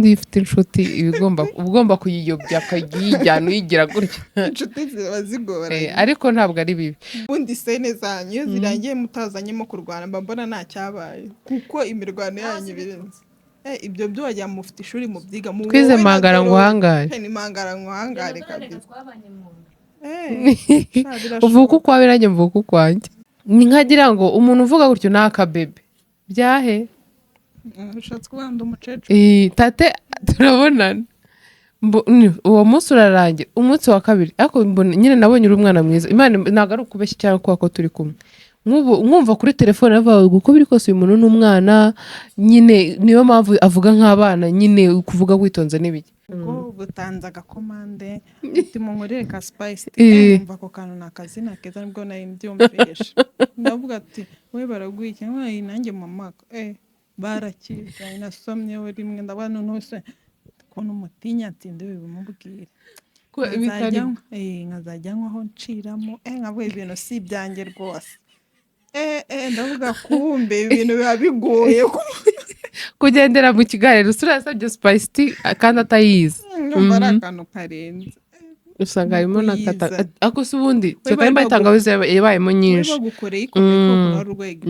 ubundi ifite inshuti ugomba kuyiyobya akayijyana uyigira gutya. inshuti ziba zigoranye ariko ntabwo ari bibi. ubundi sene zanyu iyo zirangiye mutazanyemo kurwana mbona nta cyabaye kuko imirwano yanyu birenze ibyo byo wajya mufite ishuri mu byiga mu twize Magara ngo hangare ni Magara ngo hangare kabisa uvuka ukwawe nanjye mvuka ukwanjye. ni nkagira ngo umuntu uvuga gutyo ni akabebe byahe ushatse kubanda umukecuru tate turabonana uwo munsi urarangira umunsi wa kabiri ariko nyine nabonye uri umwana mwiza Imana ntabwo ari ukubeshya cyangwa kuba ko turi kumwe mwumva kuri telefone bavuga uko biri kose uyu muntu ni umwana nyine niyo mpamvu avuga nk'abana nyine kuvuga witonze n'ibiki ubwo butanze agakomande mutima nkorere ka spice umva ko kantu nakazina keza nibwo nari mbyumvisha ndavuga ati we baraguye cyangwa nanjye mama barakiza nasomye rimwe ndabana nose kono mutinya ati ndiwe bimubwire ko ibitari nkazajya nkaho nciramo nkavuga ibintu si byanjye rwose ndavuga kumbe ibintu biba bigoye kugendera mu kiganiro usura yasabye spice kandi atayizi numva ari akantu karenze usanga harimo nakata ako se ubundi cyangwa imba itangawizi yabayemo nyinshi bagukoreye ikomeye ko ari urwego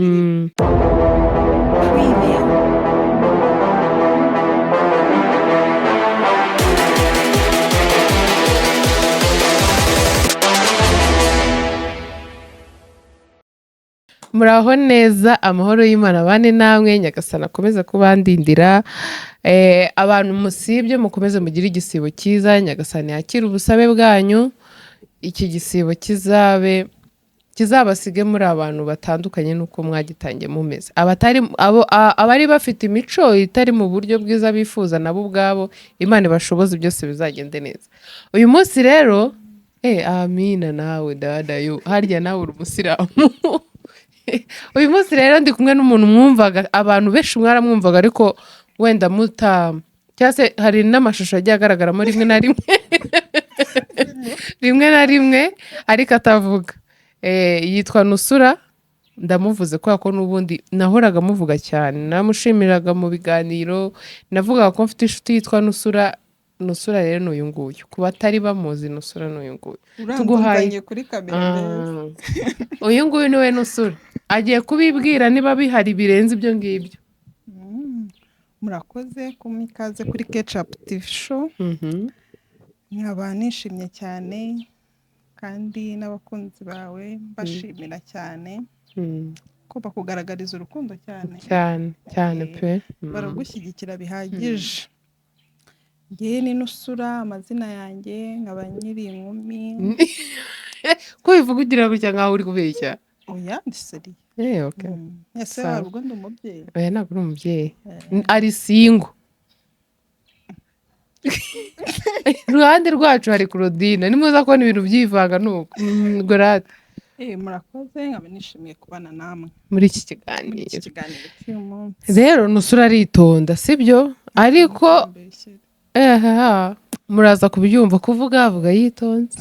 muraho neza amahoro y'Imana bane namwe nyagasana akomeza kubandindira abantu musibye mukomeze mugire igisibo cyiza nyagasana yakira ubusabe bwanyu iki gisibo kizabasige muri abantu batandukanye nuko mwagitangiye mumeze abari bafite imico itari mu buryo bwiza bifuza nabo ubwabo Imana ibashoboze byose bizagende neza uyu munsi rero amina nawe dadayo harya nawe uri umusiramu uyu munsi rero ndi kumwe n'umuntu mwumvaga abantu benshi mwaramwumvaga ariko wenda cyangwa se hari n'amashusho agiye agaragaramo rimwe na rimwe ariko atavuga yitwa Nusura ndamuvuze kubera ko n'ubundi nahoraga muvuga cyane namushimiraga mu biganiro navugaga ko mfite inshuti yitwa Nusura rero n'uyu nguyu ku batari bamuzi Nusura n'uyu nguyu tuguhaye kuri kamera uyu nguyu niwe Nusura agiye kubibwira niba bihari birenze ibyo ngibyo murakoze kumikaze kuri KECAPU TV show nkaba nishimye cyane kandi n'abakunzi bawe bashimira cyane ko bakugaragariza urukundo cyane pe baragushyigikira bihagije ngiye ni Nusura amazina yanjye nkaba nyiri inkumi ko bivuga ugira gutya nkaho uri kubeshya oya ndiseri okay ese warubwo ndi umubyeyi oya ntabwo uri umubyeyi ari singo ruhande rwacu hari Claudine nimuza kubona ibintu byivanga nuko gorate murakoze nkaba nishimiye kubana namwe muri iki kiganiro rero Nusura aritonda sibyo ariko muraza kubyumva kuvuga avuga yitonze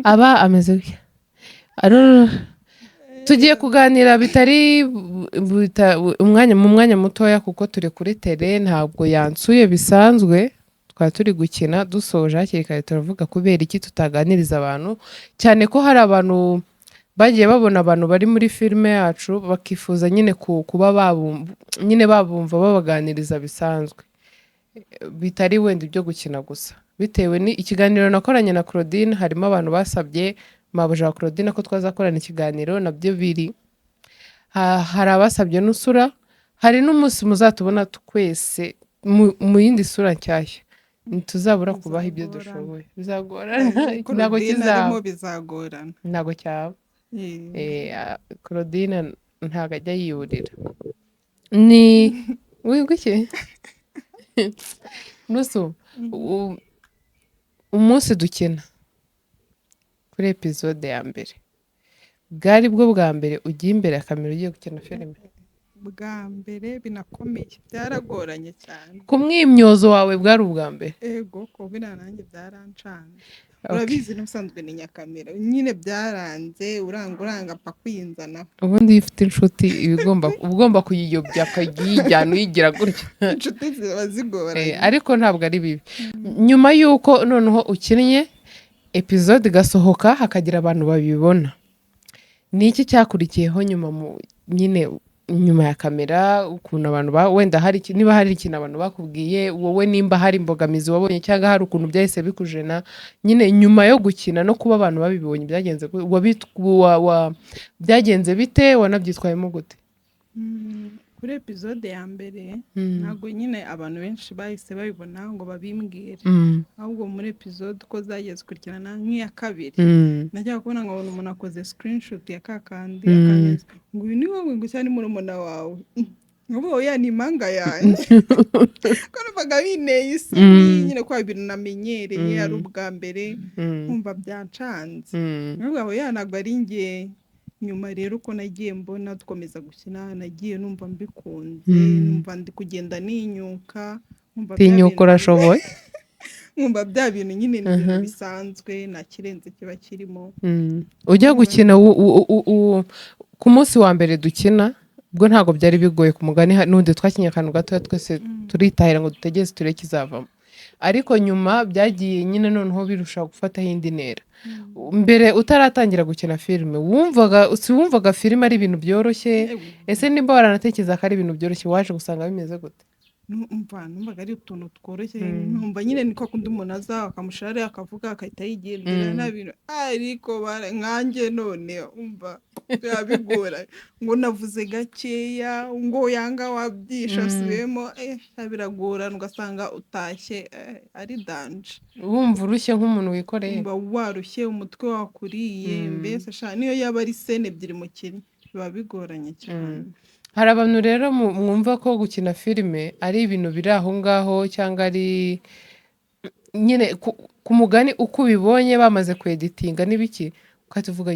aba ameze gutya tugiye kuganira bitari mu mwanya mutoya kuko turi kuri tele ntabwo yansuye bisanzwe twari turi gukina dusoje hakiri kare turavuga kubera iki tutaganiriza abantu cyane ko hari abantu bagiye babona abantu bari muri filime yacu bakifuza nyine kuba babumva babaganiriza bisanzwe bitari wenda ibyo gukina gusa bitewe ni ikiganiro nakoranye na Claudine harimo abantu basabye mabuja Claudine ko twazakorana ikiganiro nabyo biri hari abasabye Nusura hari n'umunsi muzatubona twese mu yindi sura nshyashya tuzabura kubaha ibyo dushoboye bizagorana ntabwo cyaba Claudine ntabwo ajya yiyurira ni wiguke Nusu umunsi dukina kuri episode ya mbere bwari bwo bwa mbere ugiye imbere ya kamera ugiye gukina filime bwa mbere binakomeye byaragoranye cyane ku mwimyozo wawe bwari ubwa mbere ego ko biranange byarancanze urabizi n'ubusanzwe ni nyakamera nyine byaranze uranga apfa kwiyinzana ubundi iyo ufite inshuti ugomba kuyiyobya akayijyana uyigira gutya inshuti ziba zigoranye ariko ntabwo ari bibi nyuma y'uko noneho ukinnye episode igasohoka hakagira abantu babibona ni iki cyakurikiyeho nyine nyuma ya kamera ukuntu abantu wenda niba hari ikintu abantu bakubwiye wowe nimba hari imbogamizi wabonye cyangwa hari ukuntu byahise bikujena nyine nyuma yo gukina no kuba abantu babibonye byagenze bite wanabyitwayemo gute kuri episode ya mbere ntabwo nyine abantu benshi bahise babibona ngo babimbwire ahubwo muri episode uko zagiye zikurikirana nk'iya kabiri najyaga kubona ngo umuntu akoze screenshot ya kakandi akaneza ngo uyu ni wowe ngo cyane murumuna wawe ngo ya ni manga yanjye ko numvaga bineye isi nyine kwa ibintu namenyereye ari ubwa mbere nkumva byancanze nubwo ya ntabwo ari njye nyuma rero uko nagiye mbona dukomeza gukina nagiye numva mbikunze numva ndi kugenda ninyuka tinyuka urashoboye nkumva bya bintu nyine ni ibintu bisanzwe nta kirenze kiba kirimo ujya gukina ku munsi wa mbere dukina ubwo ntabwo byari bigoye ku mugani n'undi twakinye akantu gatoya twese turitahira ngo dutegeze turebe kizavamo ariko nyuma byagiye nyine noneho birushaho gufataho indi ntera mbere utaratangira gukina filime wumvaga filime ari ibintu byoroshye ese nimba waranatekereza ko ari ibintu byoroshye waje gusanga bimeze gute numvaga ari utuntu tworoshye numva nyine niko kundi umuntu aza akamushare akavuga akahita yigendera nta bintu ariko nkanjye none umva birabigora ngo navuze gakeya ngo yanga wabyisha asubiyemo biragorana ugasanga utashye ari danje wumva urushye nk'umuntu wikoreye umva warushye umutwe wakuriye mbese niyo yaba ari sene ebyiri mu kintu biba bigoranye cyane hari abantu rero mwumva ko gukina filime ari ibintu biri aho ngaho cyangwa ari nyine ku mugani uko ubibonye bamaze kweditinga n'ibiki ukatuvuga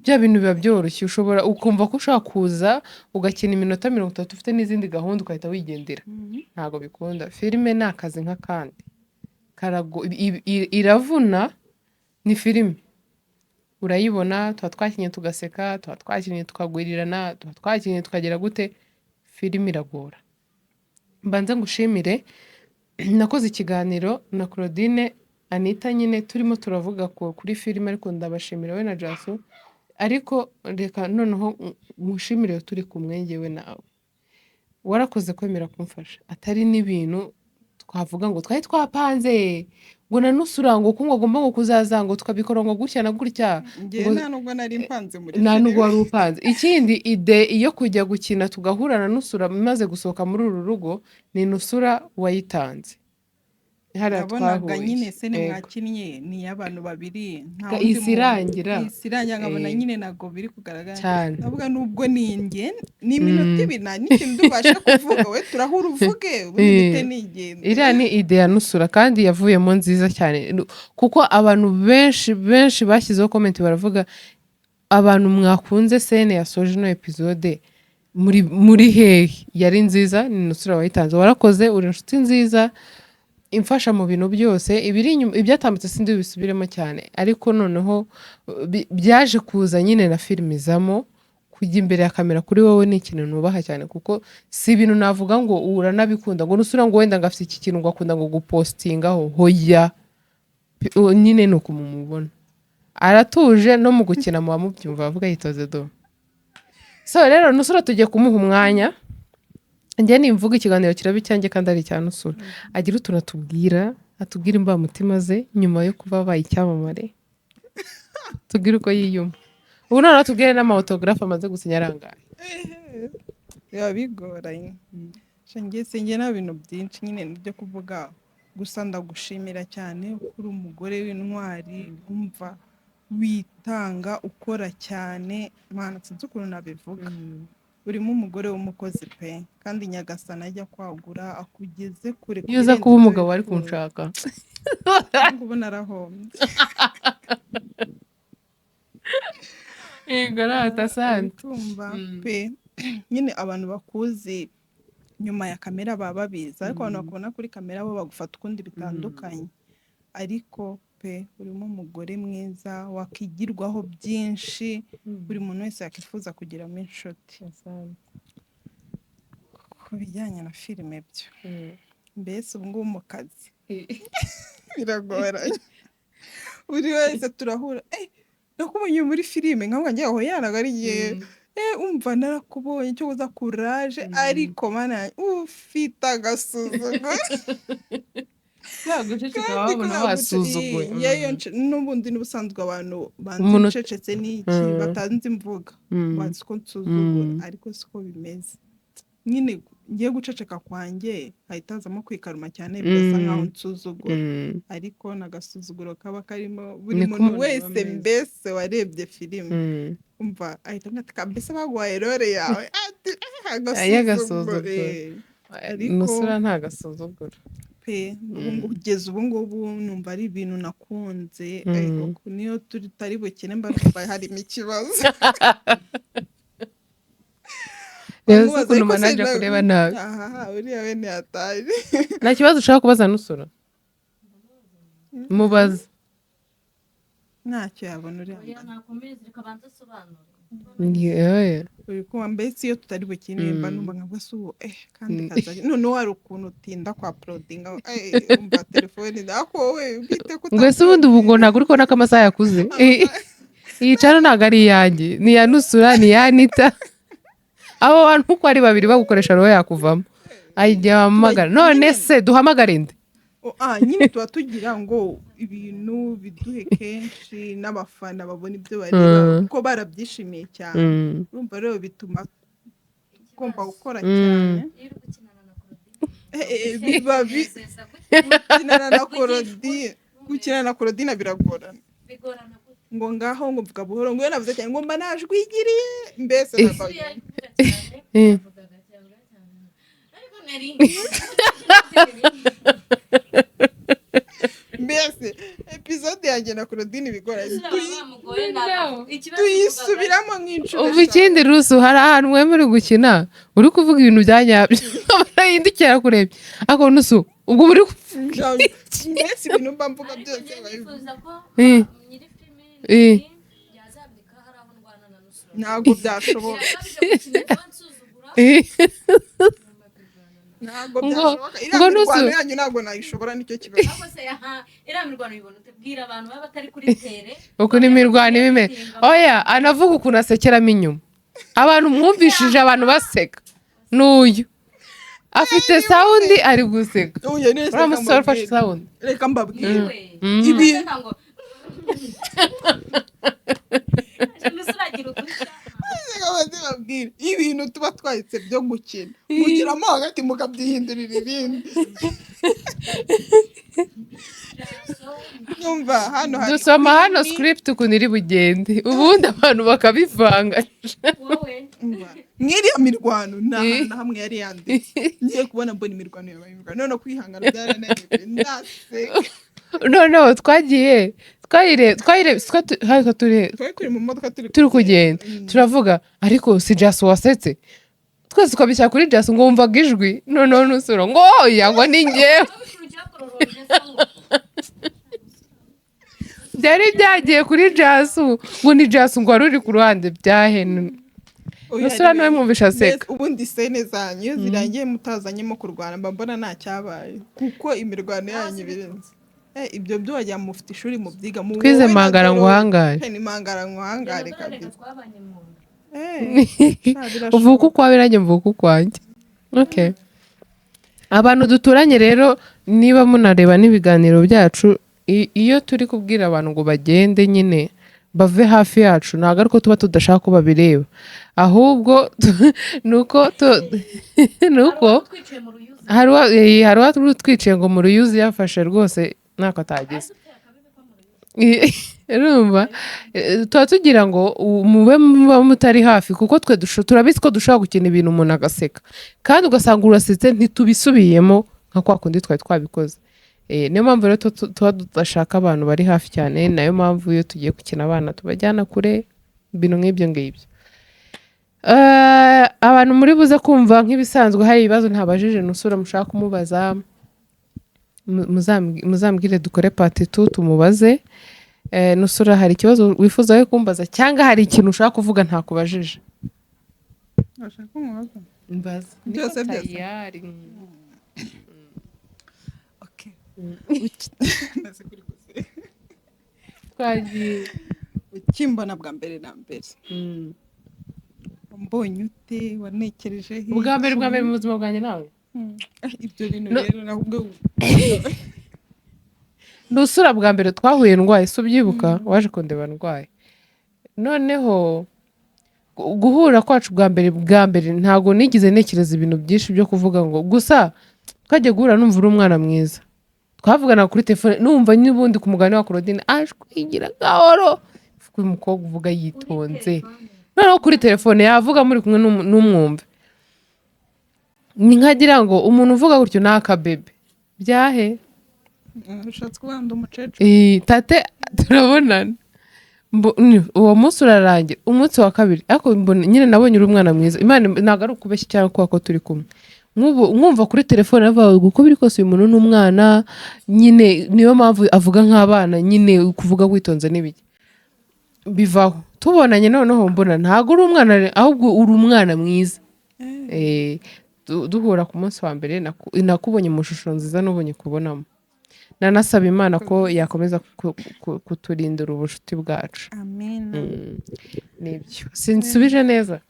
bya bintu biba byoroshye ushobora ukumva ko ushaka kuza ugakina iminota 30 ufite n'izindi gahunda ukahita wigendera ntabwo bikunda filime ni akazi nk'akandi iravuna ni filime urayibona tuba twakinye tugaseka tuba twakinye tukagwirirana tuba twakinye tukagera gute filime iragora mbanza ngushimire nakoze ikiganiro na Claudine Anita nyine turimo turavuga kuri filime ariko ndabashimira we na Jaso ariko reka noneho ngushimire turi kumwe ngewe nawe warakoze kwemera kumfasha atari n'ibintu twavuga ngo twari twapanze ngo nanusura ngo kungo agomba ngo kuzaza ngo tukabikora ngo gutya na gutya nta nubwo nari mpanze muri nta nubwo wari upanze ikindi ide iyo kujya gukina tugahura na nusura maze gusohoka muri uru rugo ni nusura wayitanze nabonaga nyine sene mwakinnye ni y'abantu babiri nta wundi isirangira nkabona nyine ntabwo biri kugaragara ndavuga nubwo ninjye ni iminota ibiri nta n'ikintu dubasha kuvuga we turahura uvuge bite nigenda iriya ni ide ya nusura kandi yavuyemo nziza cyane kuko abantu benshi bashyizeho komenti baravuga abantu mwakunze sene yasoje ino episode muri hehe yari nziza ni nusura wayitanze warakoze uri inshuti nziza imfasha mu bintu byose ibyatambutse sindi bisubiremo cyane ariko noneho byaje kuza nyine na filime izamo kujya imbere ya kamera kuri wowe ni ikintu nubaha cyane kuko si ibintu navuga ngo uranabikunda ngo nusura ngo wenda ngafite iki kintu ngo akunda ngo gupostingaho hoya nyine nuko mumubona aratuje no mu gukina muba mubyumva bavuga yitoze do so rero nusura tugiye kumuha umwanya njye nimvuga ikiganiro kiraba icyanjye kandi ari icya nusura agira utuntu atubwira imbamutima ze nyuma yo kuba babaye icyamamare tubwire uko yiyumva ubu noneho tubwire n'amawotogarafe amaze gusinya arangaye biba bigoranye njye nta bintu byinshi nyine byo kuvuga gusa ndagushimira cyane uri umugore w'intwari wumva witanga ukora cyane mwana sinzi ukuntu nabivuga urimo umugore w'umukozi pe kandi nyagasana ajya kwagura akugeze kure iyo uza kuba umugabo ari kunshaka ubu narahombye yego ratasante pe nyine abantu bakuzi nyuma ya kamera baba babizi ariko abantu bakubona kuri kamera bo bagufata ukundi bitandukanye ariko pe urimo umugore mwiza wakigirwaho byinshi buri muntu wese yakifuza kugiramo inshuti. Ku bijyanye na filime byo mbese ubu ngubu mu kazi biragoranye, buri wese turahura nakubonye muri filime nkavuga njye aho yaraga ari yewe umva narakubonye cyo uza kuraje ariko mana ufite agasuzuguro n'ubundi n'ubusanzwe abantu banzi ncecetse n'iki batanze imvuga bazi ko nsuzugura ariko siko bimeze nyine ngiye guceceka kwanjye hahitazamo kwikaruma cyane bigasa nkaho nsuzugura ariko nagasuzuguro kaba karimo buri muntu wese mbese warebye filime umva ahita nkatika mbese bagwaye role yawe ati agasuzuguro nusura nta gasuzuguro pe kugeza ubu ngubu numva ari ibintu nakunze niyo tutari bukene mba harimo ikibazo rero si ukuntu manaje kureba nabi uriya we ntiyataye nta kibazo ushaka kubaza nusura mubaza ntacyo yabona uriya uri kuba mbese iyo tutari bukene mba numva nkavuga se ubu kandi kaza noneho hari ukuntu utinda kwa porodinga umva telefone ako wowe bwite kuta ngo ese ubundi ubu ngo ntabwo uri kubona ko amasaha yakuze iyi cano ntabwo ari iyanjye ni iya nusura ni iya anita abo bantu uko ari babiri bagukoresha roho yakuvamo ayijya wamagara none se duhamagare nde nyine tuba tugira ngo ibintu biduhe kenshi n'abafana babona ibyo bareba kuko barabyishimiye cyane urumva rero bituma ugomba gukora cyane gukinana na korodina biragorana ngo ngaho ngo mvuga buhoro ngo navuze cyane ngo mba najwigiriye mbese mbese episode yanjye na Claudine bigoranye tuyisubiramo nk'inshuro ubu ikindi rusu hari ahantu mwemere gukina uri kuvuga ibintu bya nyabyo barahindukira kurebye ako nusu ubwo uri mbese ibintu mba mvuga byose ntabwo byashoboka ntabwo byashoboka iriya mirwano yanyu ntabwo nayishobora nicyo kibazo iriya mirwano ibona utubwira abantu baba batari kuri tere ukuntu imirwano ibimera oya anavuga ukuntu asekeramo inyuma abantu mwumvishije abantu baseka n'uyu afite sawundi ari guseka uriya musore ufashe sawundi reka mbabwire ibi ibintu tuba twahise byo gukina mugiramo hagati mukabyihindurira ibindi numva hano hari dusoma hano script ukuntu iri bugende ubundi abantu bakabivanga mwiriya mirwano nta hamwe yari yanditse ngiye kubona mbona imirwano yabaye imirwano none kwihangana byarananiye ndaseka noneho twagiye turi mu modoka turi kugenda turavuga ariko si Jasu wasetse twese tukabishyira kuri Jasu ngo wumvaga ijwi noneho nusura ngo oya ngo ni njyewe byari byagiye kuri Jasu ngo ni Jasu ngo wari uri ku ruhande byahene nusura nawe mwumvisha aseka ubundi sene zanyu zirangiye mutazanyemo kurwana mba mbona nta cyabaye kuko imirwano yanyu birenze ibyo byo wajya mufite ishuri mu byiga mu twize Magara ngo hangare ni Magara ngo hangare kabisa uvuka ukwawe nanjye mvuka ukwanjye okay abantu duturanye rero niba munareba n'ibiganiro byacu iyo turi kubwira abantu ngo bagende nyine bave hafi yacu ntabwo ariko tuba tudashaka ko babireba ahubwo nuko hari utwicaye ngo mu ruyuzi yafashe rwose ntako atagize urumva tuba tugira ngo mube muba mutari hafi kuko twe turabizi ko dushobora gukina ibintu umuntu agaseka kandi ugasanga urasetse ntitubisubiyemo nka kwa kundi twari twabikoze niyo mpamvu rero tuba tudashaka abantu bari hafi cyane nayo mpamvu iyo tugiye gukina abana tubajyana kure ibintu nk'ibyo ngibyo abantu muri buze kumva nk'ibisanzwe hari ibibazo ntabajije nusura mushaka kumubaza muzambwire dukore part 2 tumubaze. Nusura hari ikibazo wifuza yo kumbaza cyangwa hari ikintu ushaka kuvuga ntakubajije? Urashaka kumubaza? Mbaza. Byose byose. Tayari. Okay. Twagiye. Ukimbona bwa mbere na mbere. Mbonye ute wanekereje he? Bwa mbere mu buzima bwanjye nawe. Ibyo bintu rero nahubwo Nusura bwa mbere twahuye ndwaye se ubyibuka waje kundeba ndwaye. Noneho guhura kwacu bwa mbere ntago nigize nekereza ibintu byinshi byo kuvuga ngo gusa twajya guhura numva uri umwana mwiza. Twavugana kuri telefone numva n'ubundi ku mugani wa Claudine ashwigira gahoro. Uyu mukobwa uvuga yitonze. Noneho kuri telefone yavuga muri kumwe n'umwumve. Ni nkagira ngo umuntu uvuga gutyo ni akabebe. Byahe? ushatse kubanda umukecuru. Tate turabonana. Uwo munsi urarangira umunsi wa kabiri ariko nyine nabonye uri umwana mwiza. Imana ntago ari ukubeshya cyangwa kuba ko turi kumwe. Mwumva kuri telefone bavuga uko biri kose uyu muntu n'umwana nyine niyo mpamvu avuga nk'abana nyine kuvuga witonze n'ibiki. Bivaho tubonanye noneho mbona ntago uri umwana ahubwo uri umwana mwiza. Duhura ku munsi wa mbere nakubonye mu shusho nziza nubonye kubonamo. Nanasaba Imana ko yakomeza kuturindira ubushuti bwacu. Amen. Nibyo. Sinsubije neza.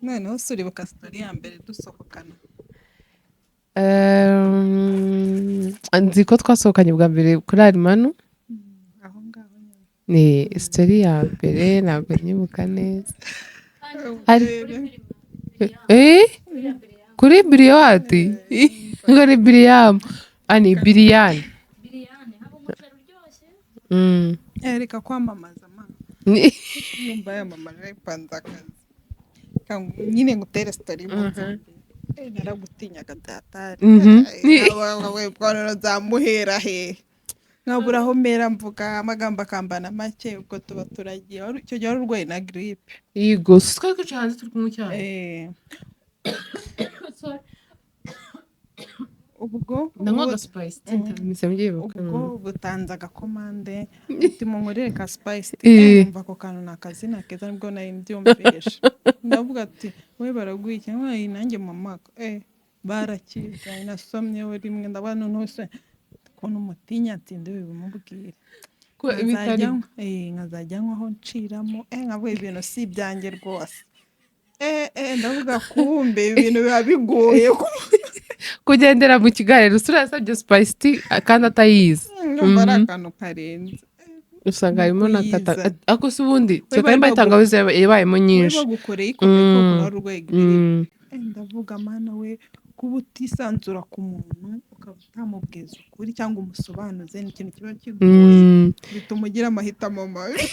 Noneho suribuka story ya mbere dusohokana. Nzi ko twasohokanye bwa mbere kuri Arimanu. Aho ngaho ni story ya mbere ntabwo nyibuka neza. Kuri Burya ngo ni Burya ani Biriyani. haba umuceri uryoshye. Reka kwamamaza ma. Numva yamamaje ipanza akazi. Nyine ngutere story mu naragutinyaga datari. Wawe bwana zamuhera he. Nkabura aho mera mvuga amagambo akambana make ubwo tuba turagiye. Icyo gihe urwaye na grippe. Yego twari kwicara hanze turi kumwe cyane. Ubwo ndanywa spice mise mbyibuka. Ubwo butanze agakomande mutima nkorere ka spice numva ko kantu nakazina keza nibwo nayo mbyumvisha. Ndavuga ati we baraguye cyangwa nanjye mamako barakiza nasomye we rimwe ndabana ntose ko n'umutinya ati ndewe bimubwire ko ibitari nkazajya nkwaho nciramo nkavuye ibintu si ibyanjye rwose. Ndavuga kumbe ibintu biba bigoye kugendera mu kiganiro surasabye spice kandi atayizi. Numva ari akantu karenze. Usanga harimo nakata ako se ubundi cyakamba itangawizi yabayemo nyinshi. Bagukoreye ikomeye ko ari urwego. Ndavuga mana we kuba utisanzura ku muntu ukaba utamubwiza ukuri cyangwa umusobanuze ni ikintu kiba kigoye bituma ugira amahitamo mabi.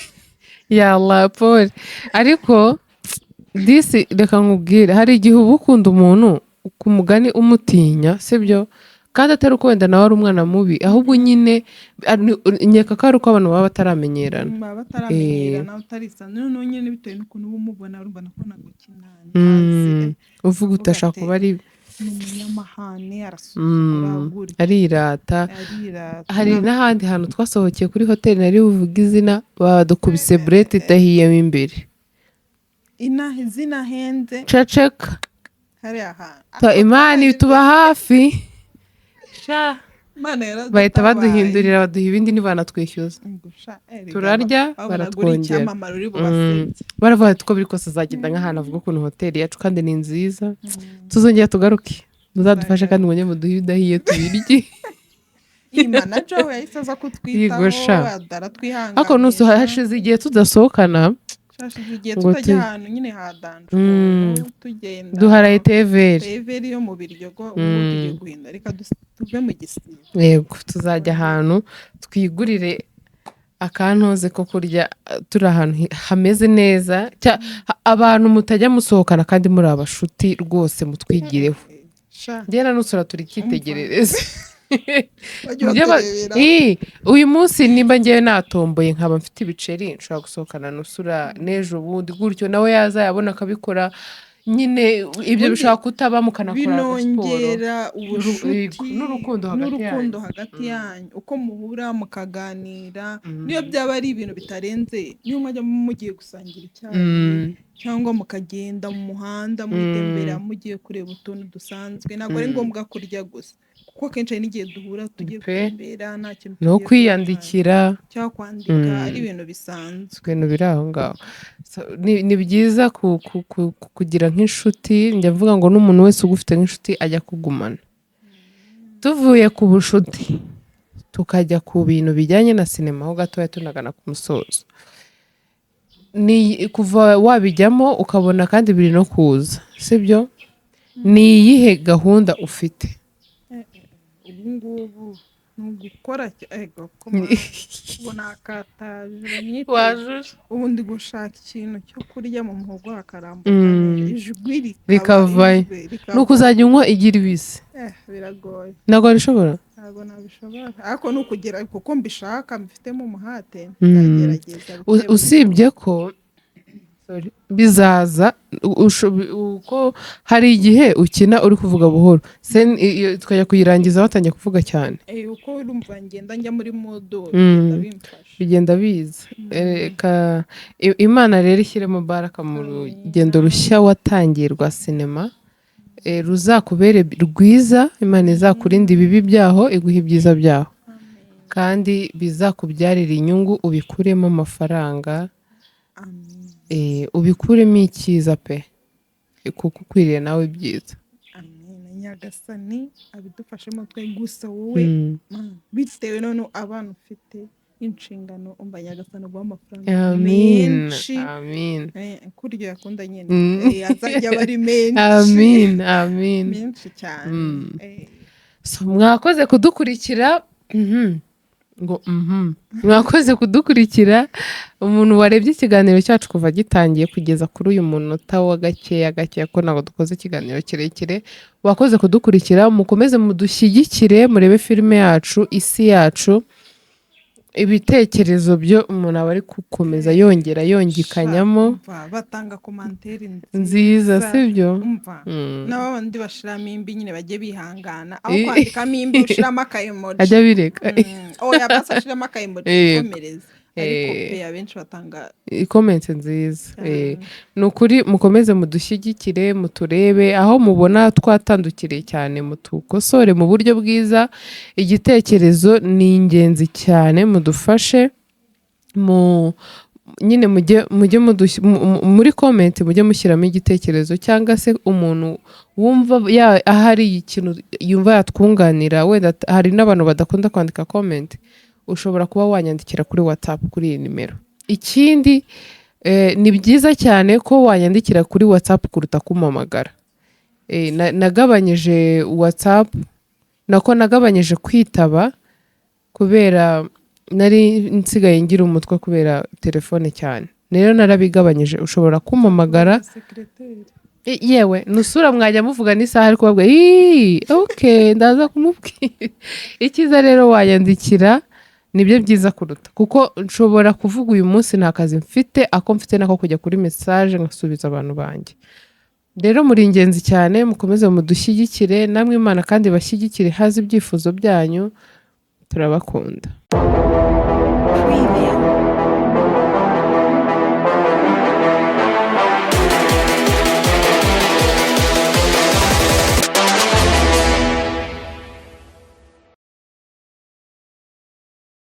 Yalla Paul ariko disi reka nkubwire hari igihe uba ukunda umuntu ku mugani umutinya sibyo kandi atari uko wenda nawe ari umwana mubi ahubwo nyine nyeka ko ari uko abantu baba bataramenyerana. Utarisanzwe noneho nyine bitewe n'ukuntu uba umubona urumva ko nagukinana. Uvuga utashaka kuba ari umunyamahane arasuzugura arirata. Hari n'ahandi hantu twasohokeye kuri hoteli nari buvuga izina badukubise burete idahiyemo imbere. Izina henze ceceka hariya hantu Imana ituba hafi bahita baduhindurira baduha ibindi ntibanatwishyuza turarya baratwongera. Baravuga ko biri kose azagenda nk'ahantu avuga ukuntu hoteli yacu kandi ni nziza tuzongera tugaruke muzadufashe kandi mwongere muduhe ibidahiye tubirye. Imana Joe yahise aza kutwitaho adatwihangana. Ako nusu hashize igihe tudasohokana igihe tutajya ahantu nyine hadanje tugenda duharaye teveri yo mu Biryogo ugiye guhinda reka tuve mu Gisibo. Yego tuzajya ahantu twigurire akantoze ko kurya turi ahantu hameze neza abantu mutajya musohokana kandi muri abashuti rwose mutwigireho. Ngena nusura turi kitegerereza. Uyu munsi nimba ngiye natomboye nkaba mfite ibiceri nshobora gusohokana nusura n'ejo bundi gutyo nawe yaza yabona akabikora nyine ibyo bishobora kutaba mukanakora siporo binongera ubucuti n'urukundo hagati yanyu uko muhura mukaganira niyo byaba ari ibintu bitarenze niyo mwajya mugiye gusangira icyayi cyangwa mukagenda mu muhanda mwitembera mugiye kureba utuntu dusanzwe ntabwo ari ngombwa kurya gusa kuko akenshi hari n'igihe duhura tugiye gutembera nta kintu no kwiyandikira cyangwa kwandika ari ibintu bisanzwe ibintu biri aho ngaho ni byiza kugira nk'inshuti njya mvuga ngo n'umuntu wese ugufite nk'inshuti ajya kugumana tuvuye ku bushuti tukajya ku bintu bijyanye na sinema aho gatoya tunagana ku musozo ni kuva wabijyamo ukabona kandi biri no kuza sibyo ni iyihe gahunda ufite ubu ngubu ni ugukora nakataje ubu ndi gushaka ikintu cyo kurya mu muhogo hakarambuka ijwi rikavayo ni ukuzajya unywa igira ibisi biragoye ntabwo wabishobora ntabwo nabishobora ariko ni ukugera kuko mbishaka mbifitemo umuhate ndagerageza usibye ko bizaza uko hari igihe ukina uri kuvuga buhoro tukajya kuyirangiza watangiye kuvuga cyane uko urumva ngenda njya muri modo bigenda biza Imana rero ishyiremo baraka mu rugendo rushya watangiye rwa sinema ruzakubere rwiza Imana izakurinde ibibi byaho iguha ibyiza byaho kandi bizakubyarira inyungu ubikuremo amafaranga ubikuremo icyiza pe kuko ukwiriye nawe byiza nyagasani abidufashemo twe gusa wowe bitewe none abana ufite inshingano umva nyagasani guha amafaranga menshi kuryo yakunda nyine azajya bari menshi menshi cyane mwakoze kudukurikira mwakoze kudukurikira umuntu warebye ikiganiro cyacu kuva gitangiye kugeza kuri uyu munota wa gakeya ko ntabwo dukoze ikiganiro kirekire wakoze kudukurikira mukomeze mudushyigikire murebe filime yacu isi yacu ibitekerezo byo umuntu aba ari gukomeza yongera yongikanyamo batanga komantere nziza sibyo n'abandi bashiramo imbi nyine bajye bihangana aho kwandikamo imbi ushiramo akayemoji ajya bireka oya basa ashiramo akayemoji komereza ariko pe abenshi batanga comment nziza ni ukuri mukomeze mudushyigikire muturebe aho mubona twatandukiriye cyane mutukosore mu buryo bwiza igitekerezo ni ingenzi cyane mudufashe nyine mujye muri comment mujye mushyiramo igitekerezo cyangwa se umuntu wumva ahari ikintu yumva yatwunganira wenda hari n'abantu badakunda kwandika comment ushobora kuba wanyandikira kuri WhatsApp kuri iyi nimero ikindi ni byiza cyane ko wanyandikira kuri WhatsApp kuruta kumpamagara nagabanyije WhatsApp nagabanyije kwitaba kubera nari nsigaye ngira umutwe kubera telefone cyane rero narabigabanyije ushobora kumpamagara yewe nusura mwajya muvuga n'isaha ari kubabwa okay ndaza kumubwira icyiza rero wayandikira nibyo byiza kuruta kuko nshobora kuvuga uyu munsi nta kazi mfite ako mfite nako kujya kuri message ngasubiza abantu banjye rero muri ingenzi cyane mukomeze mudushyigikire namwe Imana kandi bashyigikire hazi ibyifuzo byanyu turabakunda